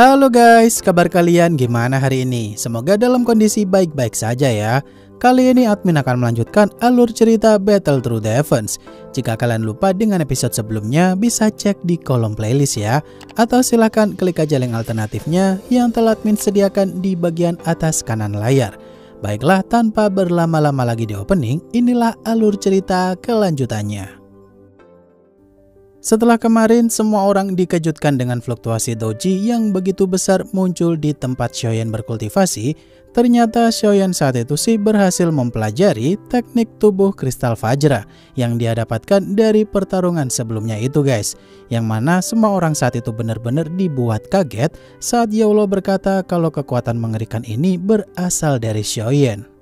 Halo guys, kabar kalian gimana hari ini? Semoga dalam kondisi baik-baik saja ya. Kali ini admin akan melanjutkan alur cerita Battle Through the Heavens. Jika kalian lupa dengan episode sebelumnya, bisa cek di kolom playlist ya. Atau silahkan klik aja link alternatifnya yang telah admin sediakan di bagian atas kanan layar. Baiklah, tanpa berlama-lama lagi di opening, inilah alur cerita kelanjutannya. Setelah kemarin, semua orang dikejutkan dengan fluktuasi doji yang begitu besar muncul di tempat Xiaoyan berkultivasi. Ternyata Xiaoyan saat itu sih berhasil mempelajari teknik tubuh kristal Vajra yang dia dapatkan dari pertarungan sebelumnya itu guys. Yang mana semua orang saat itu benar-benar dibuat kaget saat Yaulo berkata kalau kekuatan mengerikan ini berasal dari Xiaoyan.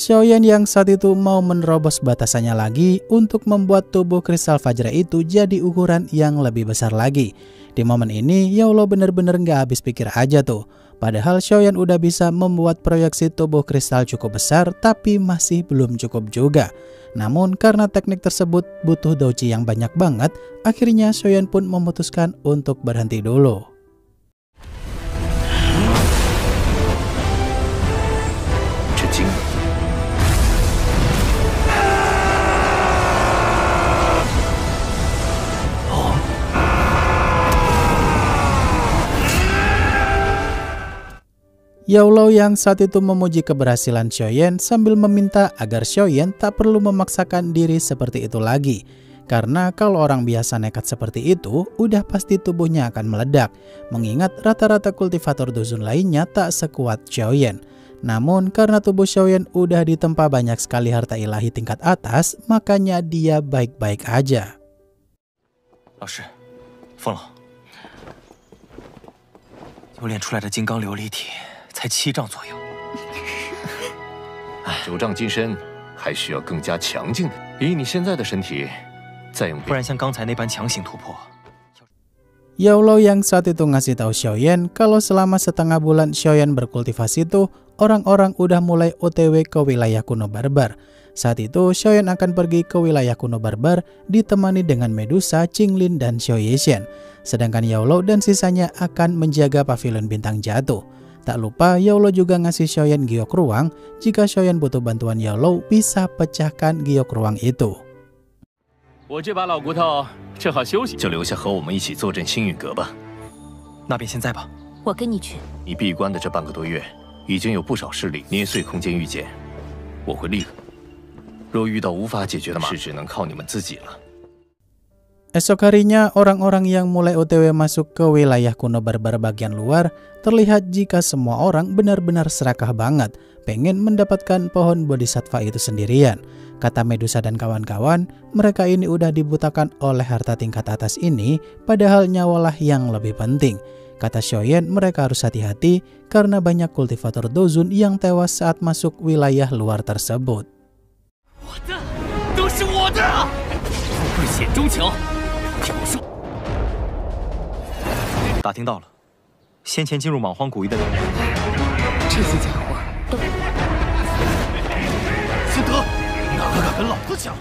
Xiaoyan yang saat itu mau menerobos batasannya lagi untuk membuat tubuh kristal Vajra itu jadi ukuran yang lebih besar lagi. Di momen ini Yaulo bener-bener nggak habis pikir aja tuh. Padahal Xiaoyan udah bisa membuat proyeksi tubuh kristal cukup besar tapi masih belum cukup juga. Namun karena teknik tersebut butuh doji yang banyak banget, akhirnya Xiaoyan pun memutuskan untuk berhenti dulu. Yaulo yang saat itu memuji keberhasilan Xiaoyan sambil meminta agar Xiaoyan tak perlu memaksakan diri seperti itu lagi. Karena kalau orang biasa nekat seperti itu, udah pasti tubuhnya akan meledak. Mengingat rata-rata kultivator dusun lainnya tak sekuat Xiaoyan. Namun karena tubuh Xiaoyan udah ditempa banyak sekali harta ilahi tingkat atas, makanya dia baik-baik aja. 老师，疯了！我练出来的金刚琉璃体 才7丈左右，9丈金身还需要更加强劲的。以你现在的身体，再用不然像刚才那般强行突破。 Yaulo yang saat itu ngasih tahu Xiaoyan kalau selama setengah bulan Xiaoyan berkultivasi itu, orang-orang udah mulai OTW ke wilayah kuno barbar. Saat itu Xiaoyan akan pergi ke wilayah kuno barbar ditemani dengan Medusa, Qinglin, dan Xiao Yishan. Sedangkan Yaulo dan sisanya akan menjaga pavilion bintang jatuh. Tak lupa Yaulo juga ngasih Xiaoyan giok ruang, jika Xiaoyan butuh bantuan Yaulo bisa pecahkan giok ruang itu. 我这把老骨头正好休息， 就留下和我们一起坐镇星陨阁吧。 那便现在吧。 我跟你去。 你闭关的这半个多月，已经有不少势力捏碎空间御剑，我会立刻。若遇到无法解决的事，只能靠你们自己了。 Esok harinya, orang-orang yang mulai OTW masuk ke wilayah kuno barbar bagian luar, terlihat jika semua orang benar-benar serakah banget, pengen mendapatkan pohon bodhisattva itu sendirian. Kata Medusa dan kawan-kawan, mereka ini udah dibutakan oleh harta tingkat atas ini, padahal nyawalah yang lebih penting. Kata Xiaoyan, mereka harus hati-hati karena banyak kultivator dozun yang tewas saat masuk wilayah luar tersebut. 打听到了，先前进入莽荒古域的人，这些家伙都……辛德，哪个敢跟老子抢？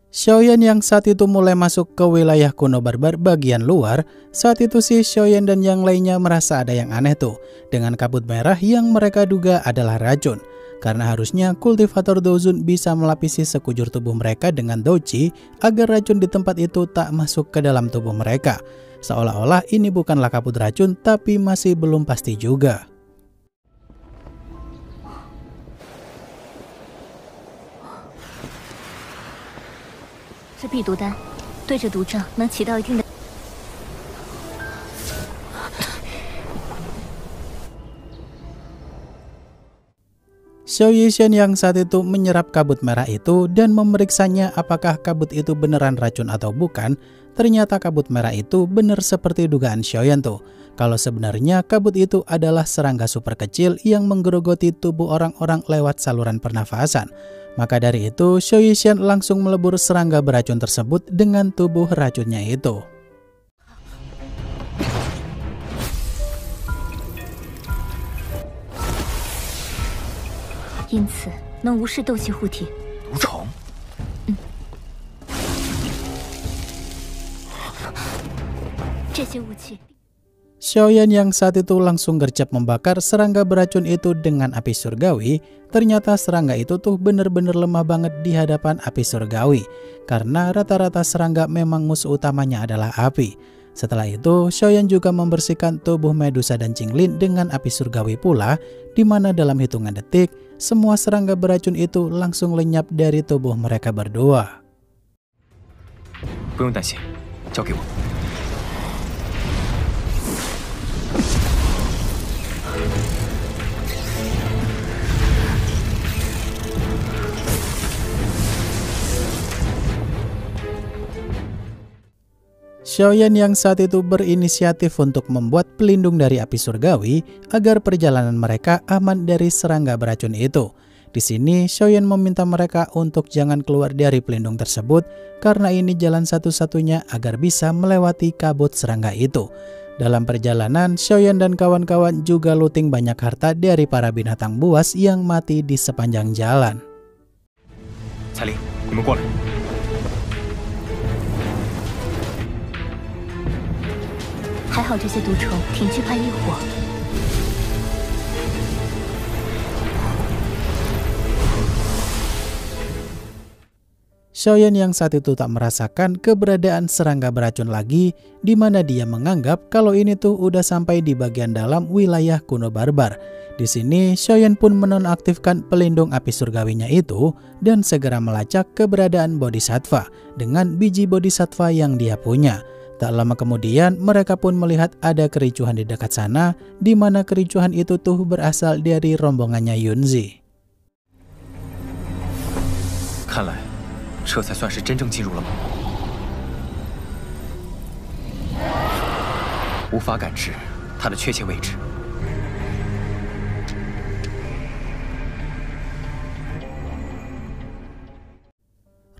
Xiaoyan yang saat itu mulai masuk ke wilayah kuno barbar bagian luar. Saat itu sih Xiaoyan dan yang lainnya merasa ada yang aneh tuh dengan kabut merah yang mereka duga adalah racun. Karena harusnya kultivator dozun bisa melapisi sekujur tubuh mereka dengan doji agar racun di tempat itu tak masuk ke dalam tubuh mereka. Seolah-olah ini bukanlah kabut racun tapi masih belum pasti juga. 这避毒丹对着毒症能起到一定的。 Xiao Yishan yang saat itu menyerap kabut merah itu dan memeriksanya apakah kabut itu beneran racun atau bukan. Ternyata kabut merah itu benar seperti dugaan Xiaoyan tuh. Kalau sebenarnya kabut itu adalah serangga super kecil yang menggerogoti tubuh orang-orang lewat saluran pernafasan. Maka dari itu Xiao Yishan langsung melebur serangga beracun tersebut dengan tubuh racunnya itu. 因此能无视斗气护体。毒虫。这些武器。 Xiaoyan yang saat itu langsung gercep membakar serangga beracun itu dengan api surgawi. Ternyata serangga itu tuh bener-bener lemah banget di hadapan api surgawi, karena rata-rata serangga memang musuh utamanya adalah api. Setelah itu, Xiaoyan juga membersihkan tubuh Medusa dan Qinglin dengan api surgawi pula, di mana dalam hitungan detik, semua serangga beracun itu langsung lenyap dari tubuh mereka berdua. 不用担心，交给我。 Xiaoyan yang saat itu berinisiatif untuk membuat pelindung dari api surgawi agar perjalanan mereka aman dari serangga beracun itu. Di sini Xiaoyan meminta mereka untuk jangan keluar dari pelindung tersebut karena ini jalan satu-satunya agar bisa melewati kabut serangga itu. Dalam perjalanan, Xiaoyan dan kawan-kawan juga looting banyak harta dari para binatang buas yang mati di sepanjang jalan. 彩铃，你们过来。 还好这些毒虫挺惧怕异火。 Xiaoyan yang saat itu tak merasakan keberadaan serangga beracun lagi, di mana dia menganggap kalau ini tuh udah sampai di bagian dalam wilayah kuno barbar. Di sini Xiaoyan pun menonaktifkan pelindung api surgawinya itu dan segera melacak keberadaan bodhisattva dengan biji bodhisattva yang dia punya. Tak lama kemudian mereka pun melihat ada kericuhan di dekat sana, di mana kericuhan itu tuh berasal dari rombongannya Yunzi. 看来，这才算是真正进入了梦。无法感知它的确切位置。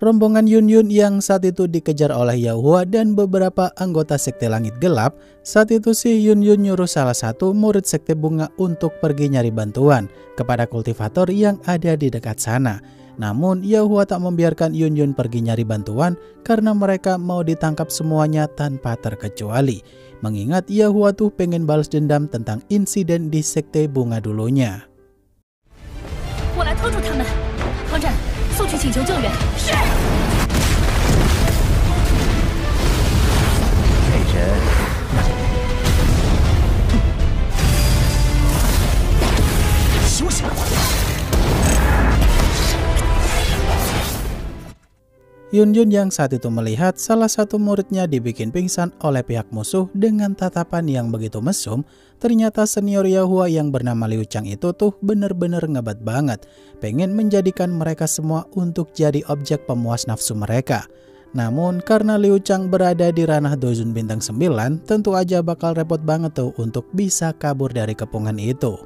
Rombongan Yunyun yang saat itu dikejar oleh Yaohua dan beberapa anggota Sekte Langit Gelap. Saat itu si Yunyun nyuruh salah satu murid Sekte Bunga untuk pergi nyari bantuan kepada kultivator yang ada di dekat sana. Namun Yaohua tak membiarkan Yunyun pergi nyari bantuan karena mereka mau ditangkap semuanya tanpa terkecuali. Mengingat Yaohua tuh pengen balas dendam tentang insiden di Sekte Bunga dulunya. 我来拖住他们，团长，速去请求救援。是。美人，休息。 Yunyun yang saat itu melihat salah satu muridnya dibikin pingsan oleh pihak musuh dengan tatapan yang begitu mesum. Ternyata senior Yaohua yang bernama Liu Chang itu tuh bener-bener ngebat banget, pengen menjadikan mereka semua untuk jadi objek pemuas nafsu mereka. Namun karena Liu Chang berada di ranah Dozun Bintang 9, tentu aja bakal repot banget tuh untuk bisa kabur dari kepungan itu.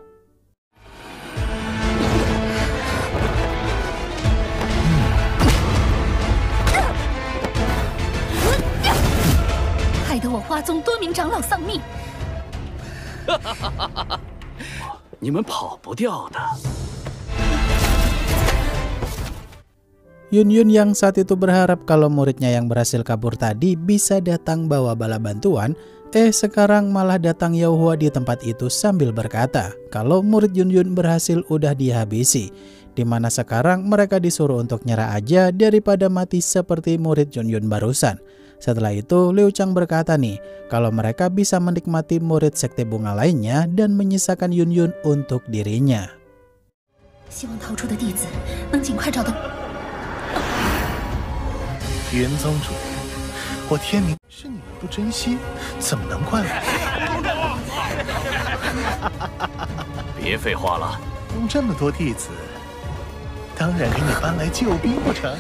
害得我花宗多名长老丧命。你们跑不掉的。 Yunyun yang saat itu berharap kalau muridnya yang berhasil kabur tadi bisa datang bawa bala bantuan. Sekarang malah datang Yaohua di tempat itu sambil berkata kalau murid Yunyun berhasil udah dihabisi. Dimana sekarang mereka disuruh untuk nyerah aja daripada mati seperti murid Yunyun barusan. Setelah itu Liu Chang berkata nih kalau mereka bisa menikmati murid Sekte Bunga lainnya dan menyisakan Yunyun untuk dirinya. 希望逃出的弟子能尽快找到。 元宗主，我天明是你们不珍惜，怎么能怪我？别废话了，有这么多弟子，当然给你搬来救兵不成？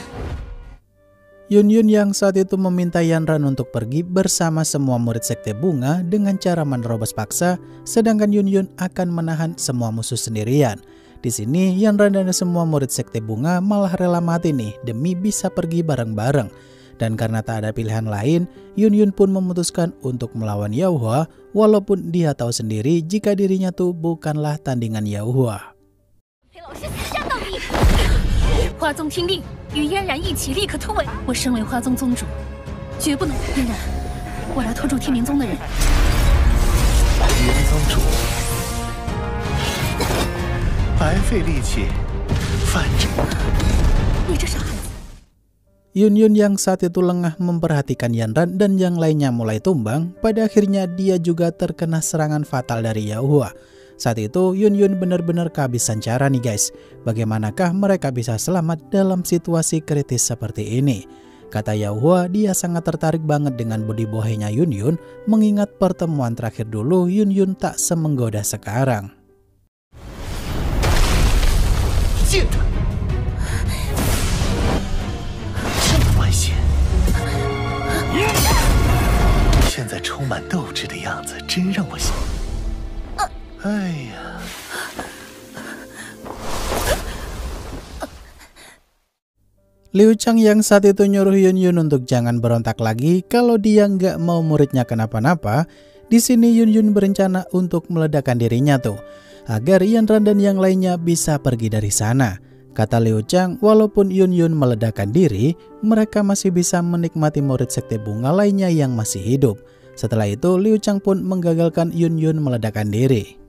Yunyun yang saat itu meminta Yanran untuk pergi bersama semua murid Sekte Bunga dengan cara menerobos paksa, sedangkan Yunyun akan menahan semua musuh sendirian. Di sini Yanran dan semua murid Sekte Bunga malah rela mati nih demi bisa pergi bareng-bareng. Dan karena tak ada pilihan lain, Yunyun pun memutuskan untuk melawan Yaohua walaupun dia tahu sendiri jika dirinya tuh bukanlah tandingan Yaohua. 裴老师吓到我花宗听令，与嫣然一起立刻突围。我身为花宗宗主，绝不能。嫣然，我来拖住天明宗的人。云宗主，白费力气，反正你这傻孩子。 Yunyun yang saat itu lengah memperhatikan Yanran dan yang lainnya mulai tumbang, pada akhirnya dia juga terkena serangan fatal dari Yaohua. Saat itu Yunyun benar-benar kehabisan cara nih guys. Bagaimanakah mereka bisa selamat dalam situasi kritis seperti ini? Kata Yaohua, dia sangat tertarik banget dengan body bohenya Yunyun, mengingat pertemuan terakhir dulu Yunyun tak semenggoda sekarang. 现在充满斗志的样子，真让我想。哎呀！ Liu Chang yang saat itu nyuruh Yunyun untuk jangan berontak lagi kalau dia nggak mau muridnya kenapa-napa. Di sini Yunyun berencana untuk meledakkan dirinya tuh, agar Yanran dan yang lainnya bisa pergi dari sana. Kata Liu Chang, walaupun Yunyun meledakkan diri, mereka masih bisa menikmati murid sekte bunga lainnya yang masih hidup. Setelah itu, Liu Chang pun menggagalkan Yunyun meledakkan diri.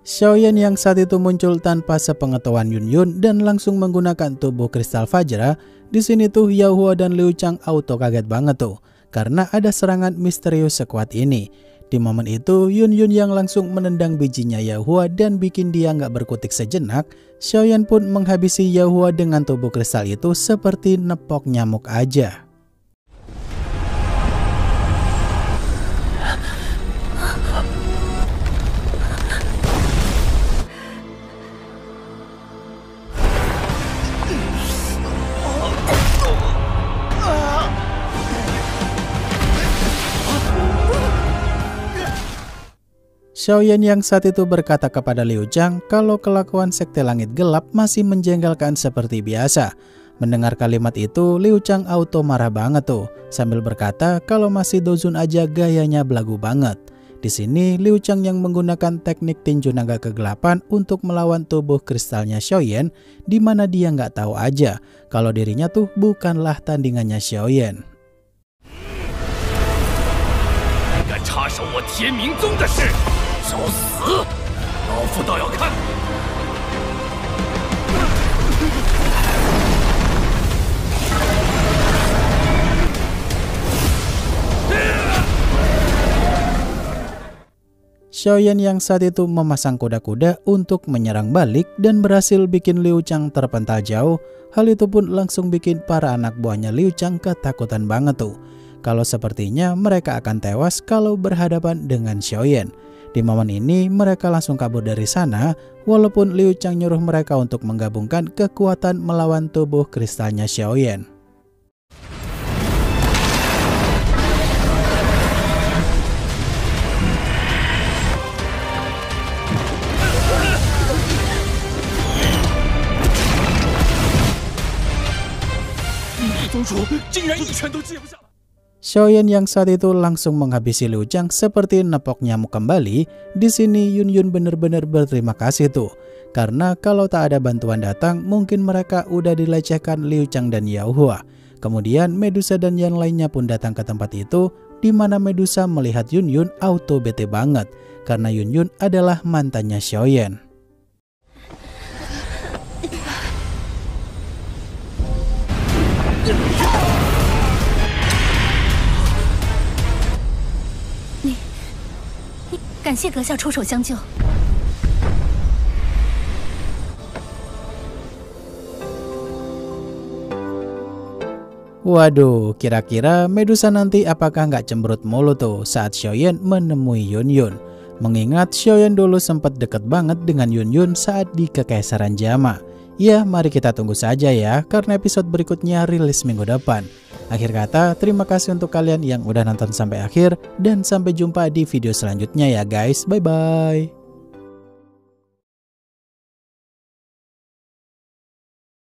Xiaoyan yang saat itu muncul tanpa sepengetahuan Yunyun dan langsung menggunakan tubuh kristal Fajra. Di sini tuh Yaohua dan Liu Chang auto kaget banget tuh, karena ada serangan misterius sekuat ini. Di momen itu Yunyun yang langsung menendang bijinya Yaohua dan bikin dia nggak berkutik sejenak. Xiaoyan pun menghabisi Yaohua dengan tubuh kristal itu seperti nepok nyamuk aja. 萧炎 yang saat itu berkata kepada Liu Chang kalau kelakuan Sekte Langit Gelap masih menjengkelkan seperti biasa. Mendengar kalimat itu, Liu Chang auto marah banget tuh, sambil berkata kalau masih Dozun aja gayanya belagu banget. Di sini Liu Chang yang menggunakan teknik tinju naga kegelapan untuk melawan tubuh kristalnya Xiaoyan, di mana dia nggak tahu aja kalau dirinya tuh bukanlah tandingannya Xiaoyan. 敢插手我天明宗的事，找死！老夫倒要看。 Xiaoyan yang saat itu memasang kuda-kuda untuk menyerang balik dan berhasil bikin Liu Chang terpental jauh. Hal itu pun langsung bikin para anak buahnya Liu Chang ketakutan banget tuh. Kalau sepertinya mereka akan tewas kalau berhadapan dengan Xiaoyan. Di momen ini mereka langsung kabur dari sana, walaupun Liu Chang nyuruh mereka untuk menggabungkan kekuatan melawan tubuh kristalnya Xiaoyan. Xiaoyan yang saat itu langsung menghabisi Liu Chang seperti nepok nyamuk kembali. Di sini Yunyun benar-benar berterima kasih tuh, karena kalau tak ada bantuan datang mungkin mereka udah dilecehkan Liu Chang dan Yaohua. Kemudian Medusa dan yang lainnya pun datang ke tempat itu, di mana Medusa melihat Yunyun auto bete banget karena Yunyun adalah mantannya Xiaoyan.你感谢阁下出手相救。 Waduh, kira-kira Medusa nanti apakah nggak cemberut mulu tuh saat Xiaoyan menemui Yunyun? Mengingat Xiaoyan dulu sempat deket banget dengan Yunyun saat di Kekaisaran Jama. Ya, mari kita tunggu saja ya, karena episode berikutnya rilis minggu depan. Akhir kata, terima kasih untuk kalian yang udah nonton sampai akhir, dan sampai jumpa di video selanjutnya ya guys. Bye-bye.